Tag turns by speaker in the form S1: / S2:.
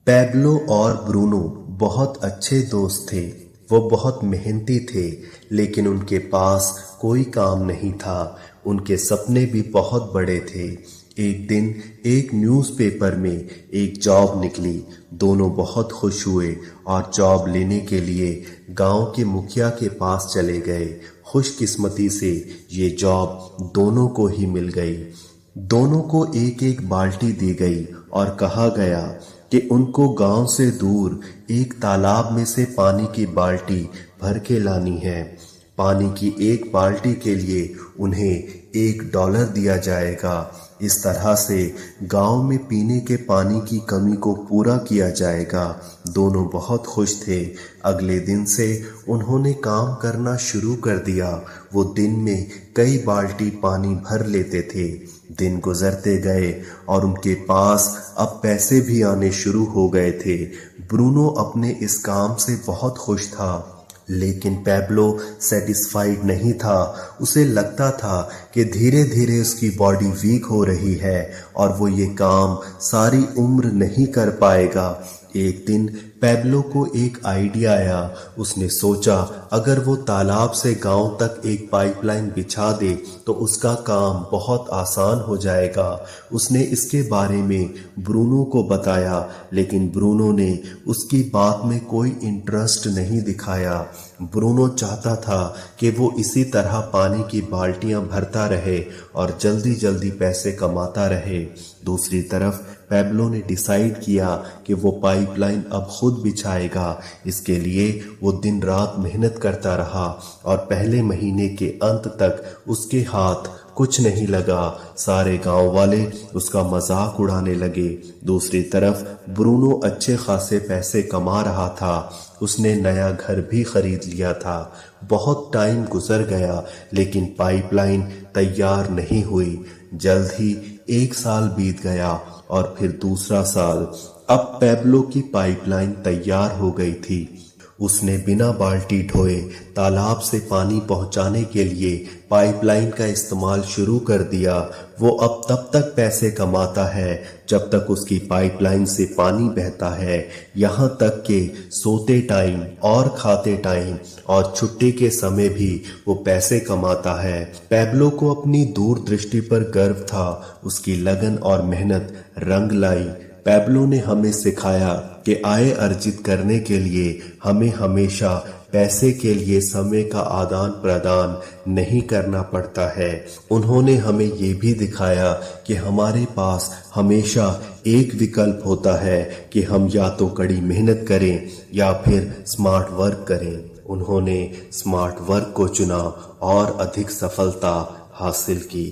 S1: Pablo और Bruno बहुत अच्छे दोस्त थे। वो बहुत मेहनती थे, लेकिन उनके पास कोई काम नहीं था। उनके सपने भी बहुत बड़े थे। एक दिन एक न्यूज़पेपर में एक जॉब निकली। दोनों बहुत खुश हुए और जॉब लेने के लिए गांव के मुखिया के पास चले गए। खुशकिस्मती से ये जॉब दोनों को ही मिल गई। दोनों को एक एक बाल्टी दी गई और कहा गया कि उनको गांव से दूर एक तालाब में से पानी की बाल्टी भर के लानी है। पानी की एक बाल्टी के लिए उन्हें $1 दिया जाएगा। इस तरह से गांव में पीने के पानी की कमी को पूरा किया जाएगा। दोनों बहुत खुश थे। अगले दिन से उन्होंने काम करना शुरू कर दिया। वो दिन में कई बाल्टी पानी भर लेते थे। दिन गुजरते गए और उनके पास अब पैसे भी आने शुरू हो गए थे। ब्रूनो अपने इस काम से बहुत खुश था, लेकिन पैब्लो सेटिस्फाइड नहीं था। उसे लगता था कि धीरे धीरे उसकी बॉडी वीक हो रही है और वो ये काम सारी उम्र नहीं कर पाएगा। एक दिन पैब्लो को एक आइडिया आया। उसने सोचा अगर वो तालाब से गांव तक एक पाइपलाइन बिछा दे तो उसका काम बहुत आसान हो जाएगा। उसने इसके बारे में ब्रूनो को बताया, लेकिन ब्रूनो ने उसकी बात में कोई इंटरेस्ट नहीं दिखाया। ब्रूनो चाहता था कि वो इसी तरह पानी की बाल्टियां भरता रहे और जल्दी जल्दी पैसे कमाता रहे। दूसरी तरफ पैब्लो ने डिसाइड किया कि वो पाइपलाइन अब खुद बिछाएगा। इसके लिए वो दिन रात मेहनत करता रहा और पहले महीने के अंत तक उसके हाथ कुछ नहीं लगा। सारे गांव वाले उसका मजाक उड़ाने लगे। दूसरी तरफ ब्रूनो अच्छे खासे पैसे कमा रहा था। उसने नया घर भी खरीद लिया था। बहुत टाइम गुजर गया, लेकिन पाइपलाइन तैयार नहीं हुई। जल्द ही 1 साल बीत गया और फिर दूसरा साल। अब पैब्लो की पाइपलाइन तैयार हो गई थी। उसने बिना बाल्टी ढोए तालाब से पानी पहुंचाने के लिए पाइपलाइन का इस्तेमाल शुरू कर दिया। वो अब तब तक पैसे कमाता है जब तक उसकी पाइपलाइन से पानी बहता है। यहाँ तक कि सोते टाइम और खाते टाइम और छुट्टी के समय भी वो पैसे कमाता है। पैब्लो को अपनी दूरदृष्टि पर गर्व था। उसकी लगन और मेहनत रंग लाई। पैब्लो ने हमें सिखाया कि आय अर्जित करने के लिए हमें हमेशा पैसे के लिए समय का आदान प्रदान नहीं करना पड़ता है। उन्होंने हमें ये भी दिखाया कि हमारे पास हमेशा एक विकल्प होता है कि हम या तो कड़ी मेहनत करें या फिर स्मार्ट वर्क करें। उन्होंने स्मार्ट वर्क को चुना और अधिक सफलता हासिल की।